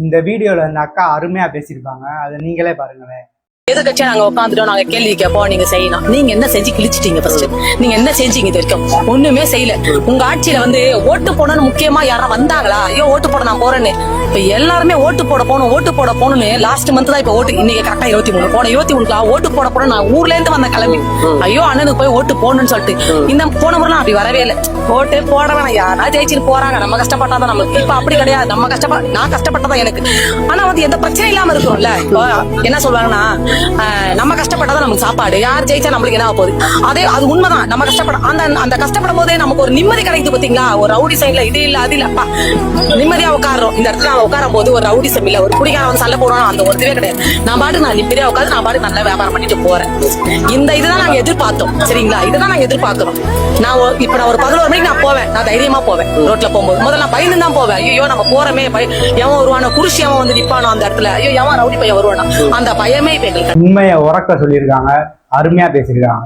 இந்த வீடியோல அந்த அக்கா அருமையா பேசியிருப்பாங்க, அதை நீங்களே பாருங்களேன். எதிர்கட்சியா நாங்க உட்காந்துட்டோம், நாங்க கேள்வி கேட்போம், நீங்க செய்யணும். நீங்க என்ன செஞ்சு கிழிச்சிட்டீங்க? ஃபர்ஸ்ட் நீங்க என்ன செஞ்சீங்க? இது வரைக்கும் ஒண்ணுமே செய்யல. உங்க ஆட்சியில ஓட்டு போடணும்னு முக்கியமா யாரா வந்தாங்களா? ஐயோ ஓட்டு போட நான் போறேன்னு இப்ப எல்லாருமே ஓட்டு போட போகணும்னு லாஸ்ட் மந்த் தான் இப்ப ஓட்டு. இன்னைக்கு கரெக்டா 23 போன 23 ஓட்டு போட போறோம். நான் ஊர்ல இருந்து வந்த கிளம்பி ஐயோ அண்ணனுக்கு போய் ஓட்டு போடணும்னு சொல்லிட்டு இந்த போன முறை அப்படி வரவே இல்லை. ஓட்டு போட வேணாம், யாரா ஜெயிச்சுட்டு போறாங்க, நம்ம கஷ்டப்பட்டாதான் நம்மளுக்கு. இப்ப அப்படி கிடையாது. நம்ம நான் கஷ்டப்பட்டதான் எனக்கு. ஆனா எந்த பிரச்சனை இல்லாம இருக்கிறோம்ல. என்ன சொல்றாங்கன்னா நம்ம கஷ்டப்பட்டாதான் நமக்கு சாப்பாடு, யார் ஜெயிச்சா நம்மளுக்கு என்ன போகுது. அது உண்மைதான். நம்ம கஷ்டப்பட அந்த கஷ்டப்படும் போதே நமக்கு ஒரு நிம்மதி கிடைக்குது பாத்தீங்களா. ஒரு ரவுடி சைட்ல இது இல்ல அது இல்லப்பா, நிம்மதியா உட்காரோம். இந்த இடத்துல உட்காரும் போது ஒரு ரவுடி சம் இல்ல, ஒரு குடிகாரன் சண்டை போடுவான், அந்த ஒரு இதுவே கிடையாது. நான் நிம்மதியா உட்காந்து நான் பாட்டு நல்லா வியாபாரம் பண்ணிட்டு போறேன். இந்த இதுதான் நாங்க எதிர்பார்த்தோம். சரிங்களா, இதுதான் நாங்க எதிர்பார்க்கிறோம். நான் ஒரு 11 மணிக்கு நான் போவேன், நான் தைரியமா போவேன். ரோட்ல போகும்போது முதல்ல பயந்து தான் போவேன். ஐயோ நம்ம போறமே, எவன் வருவானோ, குருஷி எவன் நிப்பானோ அந்த இடத்துல, ஐயோ எவன் ரவுடி பையன் வருவானோ, அந்த பயமே இப்ப எங்களுக்கு. உண்மையை உறக்க சொல்லியிருக்காங்க, அருமையா பேசியிருக்காங்க.